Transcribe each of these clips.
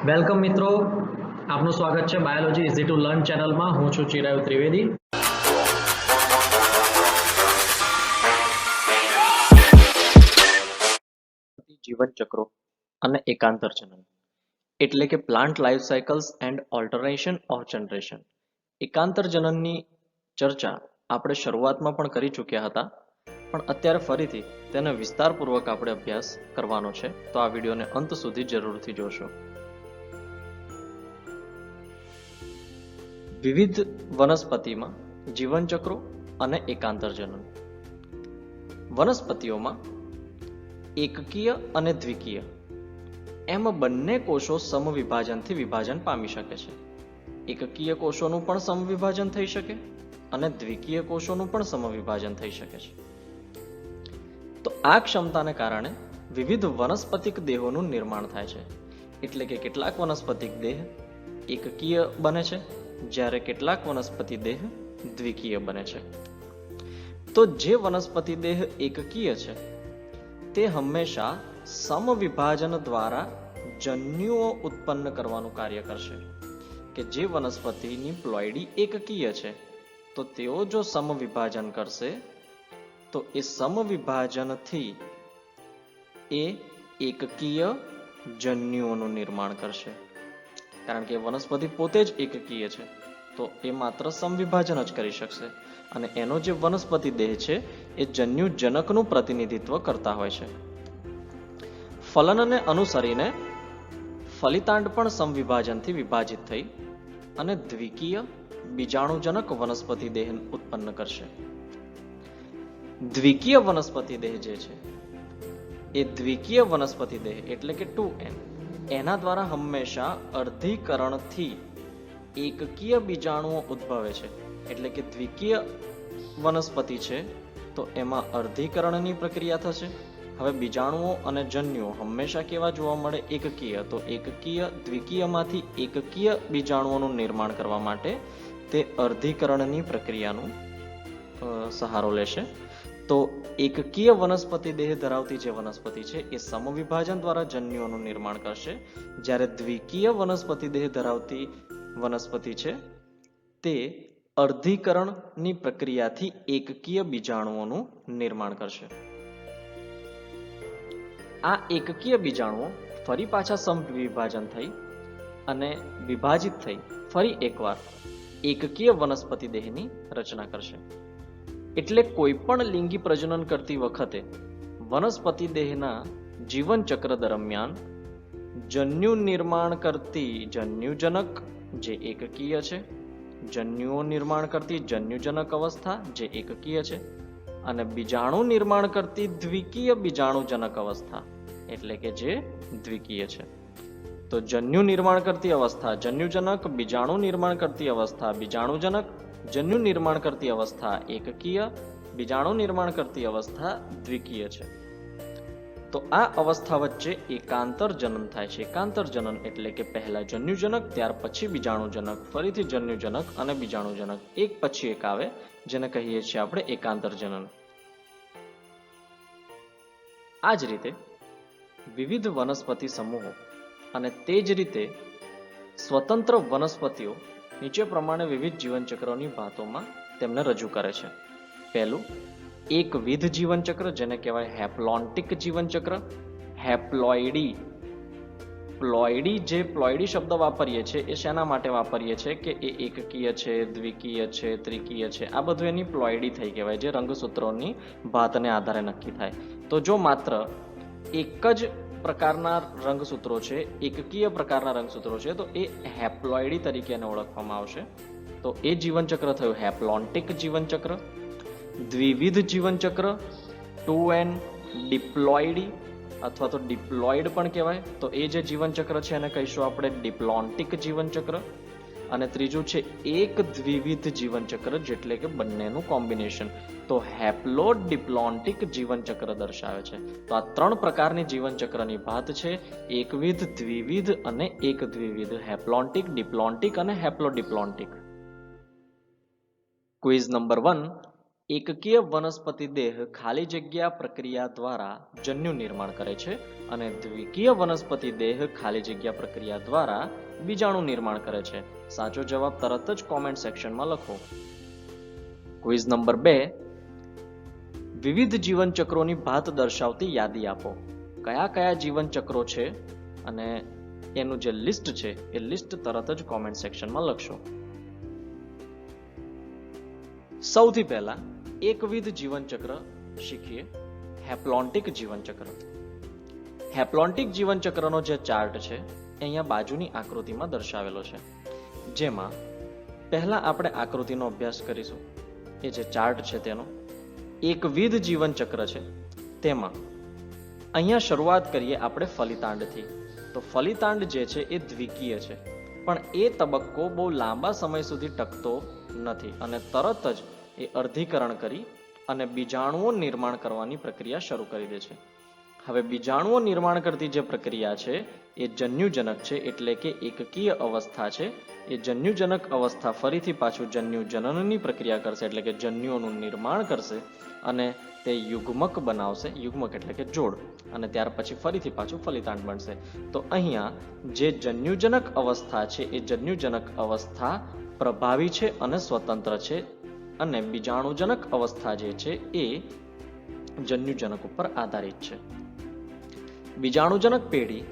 Welcome મિત્રો, આપનું સ્વાગત છે બાયોલોજી ઇઝી ટુ લર્ન ચેનલમાં. હું છું ચિરાયુ ત્રિવેદી. જીવન ચક્રો અને એકાંતર જનન એટલે કે plant life cycles and alteration of generation. એકાંતર જનનની ચર્ચા આપણે શરૂઆતમાં પણ કરી ચૂક્યા હતા, પણ અત્યારે ફરીથી તેનો વિસ્તારપૂર્વક આપણે અભ્યાસ કરવાનો છે, તો આ વિડીયોને અંત સુધી જરૂરથી જોશો. વિવિધ વનસ્પતિમાં જીવનચક્રો અને એકાંતર જનન. વનસ્પતિઓમાં એકકીય અને દ્વિકીય એમ બંને કોષો સમવિભાજનથી વિભાજન પામી શકે છે. એકકીય કોષોનું પણ સમવિભાજન થઈ શકે અને દ્વિકીય કોષોનું પણ સમવિભાજન થઈ શકે છે. તો આ ક્ષમતાને કારણે વિવિધ વનસ્પતિક દેહોનું નિર્માણ થાય છે. એટલે કે કેટલાક વનસ્પતિક દેહ એકકીય બને છે, જ્યારે કેટલાક વનસ્પતિ દેહ દ્વિકીય બને છે. તો જે વનસ્પતિ દેહ એકકીય છે તે હંમેશા સમવિભાજન દ્વારા જન્યુઓ ઉત્પન્ન કરવાનું કાર્ય કરશે. કે જે વનસ્પતિની પ્લોઇડી એકકીય છે, તો તેઓ જો સમવિભાજન કરશે તો એ સમવિભાજનથી એ એકકીય જન્યુઓનું નિર્માણ કરશે. કારણ કે વનસ્પતિ પોતે જ એકકીય છે, તો એ માત્ર સમવિભાજન જ કરી શકશે, અને એનો જે વનસ્પતિ દેહ છે એ જન્યુજનકનું પ્રતિનિધિત્વ કરતા હોય છે. ફલનને અનુસરીને ફલિતાંડ પણ સમવિભાજનથી વિભાજિત થઈ અને દ્વિકીય બીજાણુજનક વનસ્પતિ દેહ ઉત્પન્ન કરશે. દ્વિકીય વનસ્પતિ દેહ જે છે એ દ્વિકીય વનસ્પતિ દેહ એટલે કે 2n એના દ્વારા હંમેશા અર્ધીકરણથી એકકીય બીજાણુઓ ઉદ્ભવે છે. એટલે કે દ્વિકીય વનસ્પતિ છે તો એમાં અર્ધીકરણની પ્રક્રિયા થશે. હવે બીજાણુઓ અને જન્યુઓ હંમેશા કેવા જોવા મળે? એકકીય. તો એકકીય દ્વિકીયમાંથી એકકીય બીજાણુઓનું નિર્માણ કરવા માટે તે અર્ધીકરણની પ્રક્રિયાનો સહારો લેશે. તો એકકીય વનસ્પતિ દેહ ધરાવતી જે વનસ્પતિ છે એ સમવિભાજન દ્વારા જન્યુઓનું નિર્માણ કરશે, જ્યારે દ્વિકીય વનસ્પતિ દેહ ધરાવતી વનસ્પતિ છે તે અર્ધીકરણની પ્રક્રિયાથી એકકીય બીજાણુઓનું નિર્માણ કરશે. આ એકકીય બીજાણુઓ ફરી પાછા સમવિભાજન થઈ અને વિભાજિત થઈ ફરી એકવાર એકકીય વનસ્પતિ દેહની રચના કરશે. એટલે કોઈ પણ લિંગી પ્રજનન કરતી વખતે વનસ્પતિ દેહના જીવન ચક્ર દરમિયાન જન્યુ નિર્માણ કરતી જન્યુજનક જે એકકીય છે, જન્યુઓ નિર્માણ કરતી જન્યુજનક અવસ્થા જે એકકીય છે, અને બીજાણુ નિર્માણ કરતી દ્વિકીય બીજાણુજનક અવસ્થા એટલે કે જે દ્વિકીય છે. તો જન્યુ નિર્માણ કરતી અવસ્થા જન્યુજનક, બીજાણુ નિર્માણ કરતી અવસ્થા બીજાણુજનક, જન્યુ નિર્માણ કરતી અવસ્થા એકકીય, બીજાણુ નિર્માણ કરતી અવસ્થા દ્વિકીય છે. તો આ અવસ્થા વચ્ચે એકાંતર જનન થાય છે. એકાંતર જનન એટલે કે પહેલા જન્યુજનક, ત્યાર પછી બીજાણુજનક, ફરીથી જન્યુજનક અને બીજાણુજનક, એક પછી એક આવે, જેને કહીએ છીએ આપણે એકાંતર જનન. આ જ રીતે વિવિધ વનસ્પતિ સમૂહો અને તે જ રીતે સ્વતંત્ર વનસ્પતિઓ નીચે પ્રમાણે વિવિધ જીવનચક્રોની ભાતોમાં તેમને રજૂ કરે છે. પહેલું એકવિધ જીવનચક્ર, જેને કહેવાય હેપ્લોન્ટિક જીવનચક્ર. હેપ્લોઇડી, પ્લોઇડી, જે પ્લોઇડી શબ્દ વાપરીએ છીએ એ શેના માટે વાપરીએ છીએ કે એ એકકીય છે, દ્વિકીય છે, ત્રિકીય છે, આ બધું એની પ્લોઇડી થઈ કહેવાય, જે રંગસૂત્રોની ભાતને આધારે નક્કી થાય. તો જો માત્ર એક જ પ્રકારના રંગસૂત્રો છે, એકકીય પ્રકારના રંગસૂત્રો છે, તો એ હેપ્લોઇડી તરીકે એને ઓળખવામાં આવશે. તો એ જીવનચક્ર થયું હેપ્લોન્ટિક જીવનચક્ર. દ્વિવિધ જીવનચક્ર 2n ડિપ્લોઇડી અથવા તો ડિપ્લોઇડ પણ કહેવાય, તો એ જે જીવનચક્ર છે એને કહીશું આપણે ડિપ્લોન્ટિક જીવનચક્ર. અને ત્રીજું છે એક દ્વિવિધ જીવનચક્ર, જેટલે કે બંનેનું કોમ્બિનેશન, તો હેપ્લોડિપ્લોન્ટિક જીવનચક્ર દર્શાવે છે. તો આ ત્રણ પ્રકારની જીવનચક્રની ભાત છે: એકવિધ, દ્વિવિધ અને એક દ્વિવિધ. હેપ્લોન્ટિક, ડિપ્લોન્ટિક અને હેપ્લોડિપ્લોન્ટિક. ક્વિઝ નંબર 1, એકકીય વનસ્પતિ દેહ ખાલી જગ્યા પ્રક્રિયા દ્વારા જન્યુ નિર્માણ કરે છે અને દ્વિકીય વનસ્પતિ દેહ ખાલી જગ્યા પ્રક્રિયા દ્વારા બીજાણુ નિર્માણ કરે છે. સાચો જવાબ તરત જ કોમેન્ટ સેક્શનમાં લખો. Quiz number 2. વિવિધ જીવનચક્રોની ભાત દર્શાવતી યાદી આપો. કયા કયા જીવનચક્રો છે અને એનું જે લિસ્ટ છે એ લિસ્ટ તરત જ કોમેન્ટ સેક્શનમાં લખશો. સૌથી પહેલા એકવિધ જીવનચક્ર શીખીએ. હેપ્લોન્ટિક જીવનચક્ર. હેપ્લોન્ટિક જીવનચક્રનો જે ચાર્ટ છે અહીંયા બાજુની આકૃતિમાં દર્શાવેલો છે, જેમાં પહેલા આપણે આકૃતિનો અભ્યાસ કરીશું. એ જે ચાર્ટ છે તેનો એકવિધ જીવનચક્ર છે, તેમાં અહીંયા શરૂઆત કરીએ આપણે ફલિતાંડથી. તો ફલિતાંડ જે છે એ દ્વિકીય છે, પણ એ તબક્કો બહુ લાંબા સમય સુધી ટકતો નથી અને તરત જ એ અર્ધીકરણ કરી અને બીજાણુઓ નિર્માણ કરવાની પ્રક્રિયા શરૂ કરી દે છે. હવે બીજાણુઓ નિર્માણ કરતી જે પ્રક્રિયા છે એ જન્યુજનક છે, એટલે કે એકકીય અવસ્થા છે. એ જન્યુજનક અવસ્થા ફરીથી પાછું જન્યુજનનની પ્રક્રિયા કરશે, એટલે કે જન્યુઓનું નિર્માણ કરશે અને તે યુગ્મક બનાવશે. યુગ્મક એટલે કે જોડ, અને ત્યાર પછી ફરીથી પાછું ફલિતાંડ બનશે. તો અહીંયા જે જન્યુજનક અવસ્થા છે એ જન્યુજનક અવસ્થા પ્રભાવી છે અને સ્વતંત્ર છે, અને બીજાણુજનક અવસ્થા જે છે એ જન્યુજનક ઉપર આધારિત છે. બીજાણુજનક પેઢી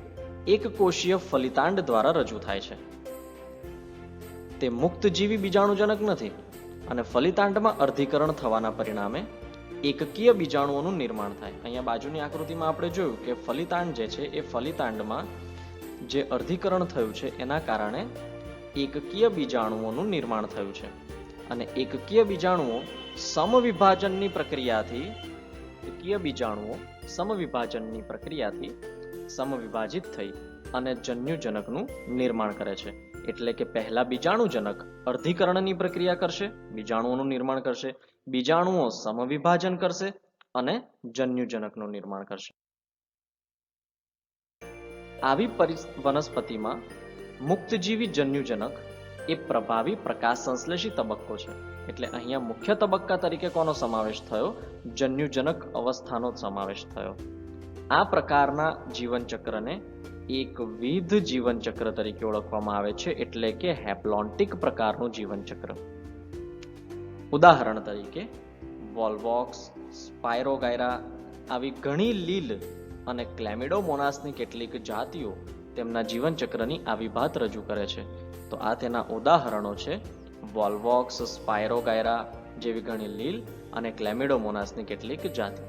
એક કોષીય ફલિતાંડ દ્વારા રજૂ થાય છે. તે મુક્તજીવી બીજાણુજનક નથી અને ફલિતાંડમાં અર્ધીકરણ થવાના પરિણામે એકકીય બીજાણુઓનું નિર્માણ થાય. અહીંયા બાજુની આકૃતિમાં આપણે જોયું કે ફલિતાંડ જે છે એ ફલિતાંડમાં જે અર્ધીકરણ થયું છે એના કારણે એકકીય બીજાણુઓનું નિર્માણ થયું છે, અને એકકીય બીજાણુઓ સમવિભાજનની પ્રક્રિયાથી સમવિભાજિત થઈ અને જન્યુજનકનું નિર્માણ કરે છે. એટલે કે પહેલા બીજાણુજનક અર્ધીકરણની પ્રક્રિયા કરશે, બીજાણુઓનું નિર્માણ કરશે, બીજાણુઓ સમવિભાજન કરશે અને જન્યુજનકનું નિર્માણ કરશે. આવી વનસ્પતિમાં મુક્તજીવી જન્યુજનક એ પ્રભાવી પ્રકાશ સંશ્લેષી તબક્કો છે. એટલે અહીંયા મુખ્ય તબક્કા તરીકે કોનો સમાવેશ થયો? જન્યુજનક અવસ્થાનો સમાવેશ થયો. આ પ્રકારના જીવનચક્રને એકવિધ જીવનચક્ર તરીકે ઓળખવામાં આવે છે, એટલે કે હેપ્લોન્ટિક પ્રકારનું જીવનચક્ર. ઉદાહરણ તરીકે વોલ્વોક્સ, સ્પાયરોગાયરા આવી ઘણી લીલ અને ક્લેમિડોમોનાસની કેટલીક જાતિઓ તેમના જીવનચક્રની આવી ભાત રજૂ કરે છે. તો આ તેના ઉદાહરણો છે. વોલ્વોક્સ, સ્પાયરોગાયરા જેવી ઘણી લીલ અને ક્લેમિડોમોનાસની કેટલીક જાતિ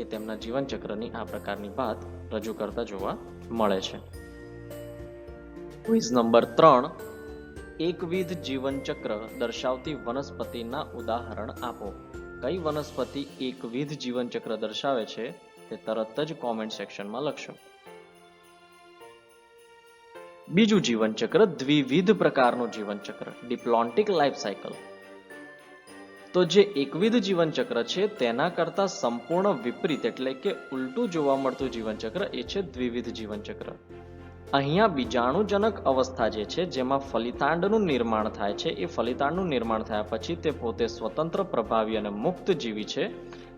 એ તેમના જીવનચક્રની આ પ્રકારની ભાત રજૂ કરતા જોવા મળે છે. Quiz number 3. એકવિધ જીવનચક્ર દર્શાવતી વનસ્પતિના ઉદાહરણ આપો. કઈ વનસ્પતિ એકવિધ જીવનચક્ર દર્શાવે છે તે તરત જ કોમેન્ટ સેક્શનમાં લખશો. બીજું જીવનચક્ર દ્વિવિધ પ્રકારનું જીવનચક્ર, ડિપ્લોન્ટિક લાઈફ સાયકલ. તો જે એકવિધ જીવનચક્ર છે તેના કરતા સંપૂર્ણ વિપરીત એટલે કે ઉલટું જોવા મળતું જીવનચક્ર એ છે દ્વિવિધ જીવનચક્ર. અહીંયા બીજાણુજનક અવસ્થા જે છે, જેમાં ફલિતાંડનું નિર્માણ થાય છે, એ ફલિતાંડનું નિર્માણ થયા પછી તે પોતે સ્વતંત્ર, પ્રભાવી અને મુક્ત જીવી છે,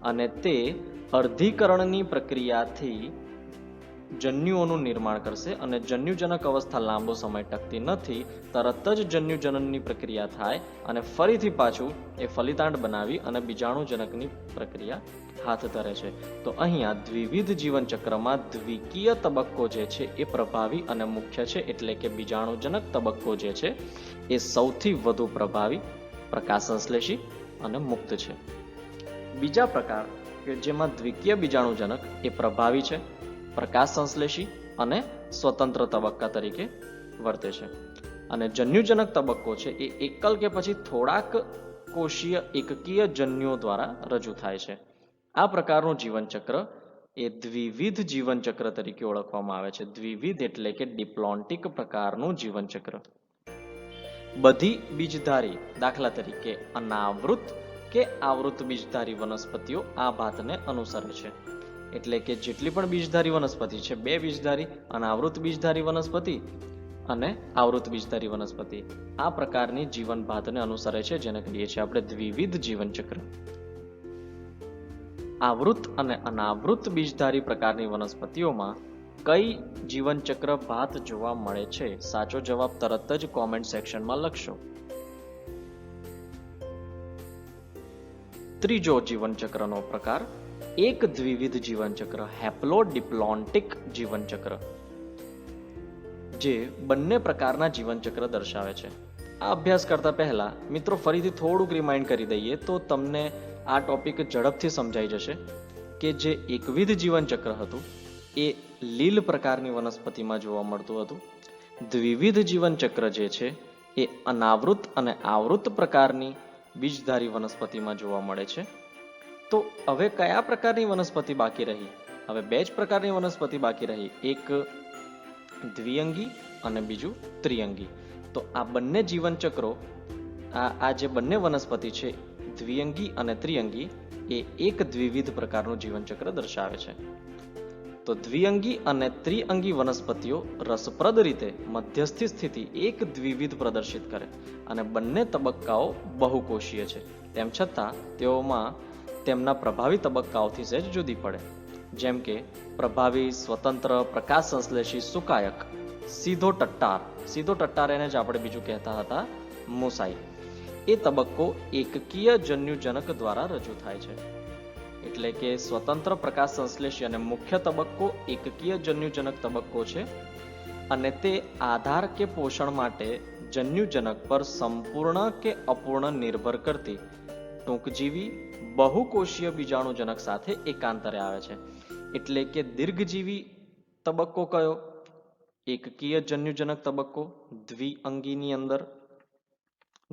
અને તે અર્ધીકરણની પ્રક્રિયાથી જન્યુઓનું નિર્માણ કરશે. અને જન્યુજનક અવસ્થા લાંબો સમય ટકતી નથી, તરત જ જન્યુજનનની પ્રક્રિયા થાય અને ફરીથી પાછું એ ફલિતાંડ બનાવી અને બીજાણુજનકની પ્રક્રિયા હાથ ધરે છે. તો અહીંયા દ્વિવિધ જીવનચક્રમાં દ્વિકીય તબક્કો જે છે એ પ્રભાવી અને મુખ્ય છે, એટલે કે બીજાણુજનક તબક્કો જે છે એ સૌથી વધુ પ્રભાવી, પ્રકાશ સંશ્લેષી અને મુક્ત છે. બીજા પ્રકાર કે જેમાં દ્વિકીય બીજાણુજનક એ પ્રભાવી છે, પ્રકાશ સંશ્લેષી અને સ્વતંત્ર તબક્કા તરીકે વર્તે છે, અને જન્યુજનક તબક્કો છે એ એકલ કે પછી થોડાક કોષીય એકકીય જન્યુઓ દ્વારા રજૂ થાય છે. આ પ્રકારનું જીવનચક્ર એ દ્વિવિધ જીવનચક્ર તરીકે ઓળખવામાં આવે છે. દ્વિવિધ એટલે કે ડિપ્લોન્ટિક પ્રકારનું જીવનચક્ર. બધી બીજધારી, દાખલા તરીકે અનાવૃત કે આવૃત બીજધારી વનસ્પતિઓ આ ભાતને અનુસરે છે. એટલે કે જેટલી પણ બીજધારી વનસ્પતિ છે, 2 બીજધારી, અનાવૃત બીજધારી વનસ્પતિ અને આવૃત બીજધારી વનસ્પતિ, આ પ્રકારની જીવન ભાતને અનુસરે છે, જેને કહીએ છીએ આપણે દ્વિવિધ જીવનચક્ર. આવૃત અને અનાવૃત બીજધારી પ્રકારની વનસ્પતિઓમાં કઈ જીવનચક્ર ભાત જોવા મળે છે? સાચો જવાબ તરત જ કોમેન્ટ સેક્શનમાં લખશો. ત્રીજો જીવનચક્રનો પ્રકાર એક દ્વિવિધ જીવનચક્ર, હેપ્લોડિપ્લોન્ટિક જીવનચક્ર, જે બંને પ્રકારના જીવનચક્ર દર્શાવે છે. આ અભ્યાસ કરતા પહેલા મિત્રો ફરીથી થોડુંક રિમાઇન્ડ કરી દઈએ તો તમને આ ટોપિક ઝડપથી સમજાઈ જશે કે જે એકવિધ જીવનચક્ર હતું એ લીલ પ્રકારની વનસ્પતિમાં જોવા મળતું હતું. દ્વિવિધ જીવનચક્ર જે છે એ અનાવૃત અને આવૃત પ્રકારની બીજધારી વનસ્પતિમાં જોવા મળે છે. તો હવે કયા પ્રકારની વનસ્પતિ બાકી રહી? હવે બે જ પ્રકારની વનસ્પતિ બાકી રહી, એક દ્વિઅંગી અને બીજું ત્રિઅંગી. તો આ બંને જીવનચક્રો, આ જે બંને વનસ્પતિ છે દ્વિઅંગી અને ત્રિઅંગી, એ એક દ્વિવિધ પ્રકારનું જીવનચક્ર દર્શાવે છે. તો દ્વિઅંગી અને ત્રિઅંગી વનસ્પતિઓ રસપ્રદ રીતે મધ્યસ્થી સ્થિતિ એક દ્વિવિધ પ્રદર્શિત કરે અને બંને તબક્કાઓ બહુકોષીય છે. તેમ છતાં તેઓમાં તેમના પ્રભાવી તબક્કાઓથી સહેજ જુદી પડે, જેમ કે પ્રભાવી, સ્વતંત્ર, પ્રકાશ સંશ્લેષી, સુકાયક, સીધો ટટ્ટાર એને જ આપણે બીજું કહેતા હતા મોસાઈ, એ તબક્કો એકકીય જન્યુજનક દ્વારા રજૂ થાય છે. એટલે કે સ્વતંત્ર, પ્રકાશ સંશ્લેષી અને મુખ્ય તબક્કો એકકીય જન્યુજનક તબક્કો છે અને તે આધાર કે પોષણ માટે જન્યુજનક પર સંપૂર્ણ કે અપૂર્ણ નિર્ભર કરતી ટૂંકજીવી બહુકોષીય બીજાણુજનક સાથે એકાંતરે આવે છે. એટલે કે દીર્ઘજીવી તબક્કો કયો? એકકીય જન્યુજનક તબક્કો દ્વિઅંગીની અંદર.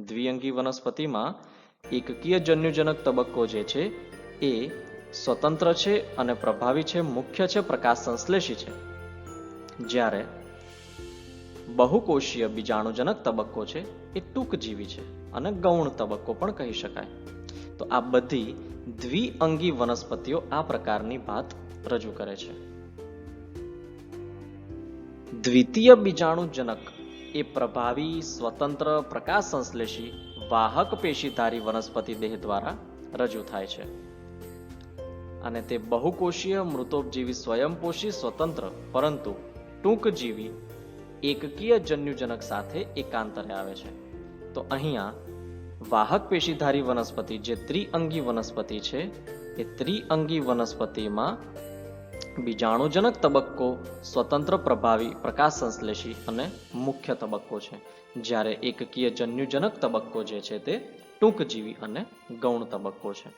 દ્વિઅંગી વનસ્પતિમાં એકકીય જન્યુજનક તબક્કો જે છે એ સ્વતંત્ર છે અને પ્રભાવી છે, મુખ્ય છે, પ્રકાશ સંશ્લેષી છે. જ્યારે બહુકોષીય બીજાણુજનક તબક્કો છે એ ટૂંકજીવી છે અને ગૌણ તબક્કો પણ કહી શકાય. તો આ બધી દ્વિઅંગી વનસ્પતિઓ આ પ્રકારની ભાત રજૂ કરે છે. દ્વિતીય બીજાણુજનક એ પ્રભાવી, સ્વતંત્ર, પ્રકાશ સંશ્લેષી, વાહક પેશીધારી વનસ્પતિ દેહ દ્વારા રજૂ થાય છે અને તે બહુકોષીય, મૃતોપજીવી, સ્વયંપોષી, સ્વતંત્ર પરંતુ ટૂંકજીવી એકકીય જન્યુજનક સાથે એકાંતરે આવે છે. તો અહીંયા વાહક પેશીધારી વનસ્પતિ જે ત્રિઅંગી વનસ્પતિ છે એ ત્રિઅંગી વનસ્પતિમાં બીજાણુજનક તબક્કો સ્વતંત્ર, પ્રભાવી, પ્રકાશ સંશ્લેષી અને મુખ્ય તબક્કો છે, જ્યારે એકકીય જન્યુજનક તબક્કો જે છે તે ટૂંકજીવી અને ગૌણ તબક્કો છે.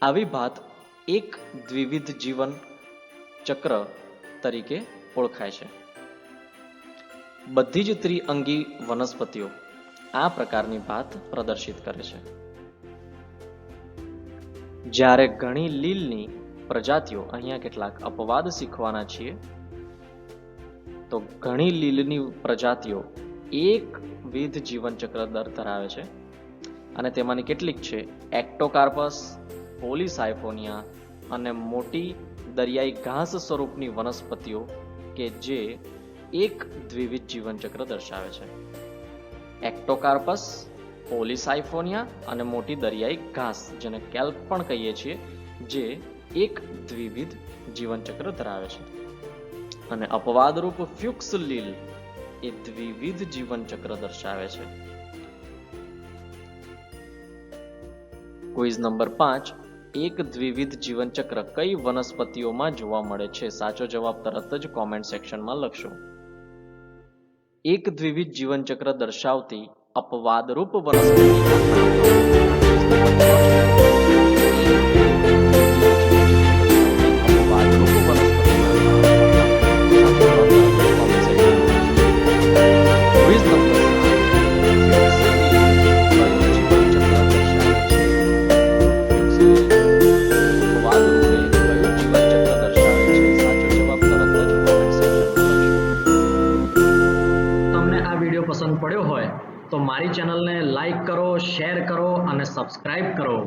આવી ભાત એક દ્વિવિધ જીવન ચક્ર તરીકે ઓળખાય છે. બધી જ ત્રિઅંગી વનસ્પતિઓ આ પ્રકારની ભાત પ્રદર્શિત કરે છે. જ્યારે ઘણી લીલની પ્રજાતિઓ, અહીંયા કેટલાક અપવાદ શીખવાના છીએ, તો ઘણી લીલની પ્રજાતિઓ એકવિધ જીવનચક્ર ધરાવે છે અને તેમાંની કેટલીક છે એક્ટોકાર્પસ, પોલીસાયફોનિયા અને મોટી દરિયાઈ ઘાસ સ્વરૂપની વનસ્પતિઓ કે જે એક દ્વિવિધ જીવનચક્ર દર્શાવે છે. એક્ટોકાર્પસ, પોલીસાયફોનિયા અને મોટી દરિયાઈ ઘાસ, જેને કેલ્પ પણ કહીએ છીએ, જે એક દ્વિવિધ જીવનચક્ર ધરાવે છે. અને અપવાદરૂપ ફ્યુક્સ લીલ એ દ્વિવિધ જીવનચક્ર દર્શાવે છે. ક્વિઝ નંબર 5, એક દ્વિવિધ જીવનચક્ર કઈ વનસ્પતિઓમાં જોવા મળે છે? સાચો જવાબ તરત જ કોમેન્ટ સેક્શનમાં લખશો. એક દ્વિવિધ જીવનચક્ર દર્શાવતી અપવાદરૂપ વનસ્પતિ પસંદ પડ્યો હોય તો મારી ચેનલને લાઈક કરો, શેર કરો અને સબસ્ક્રાઇબ કરો.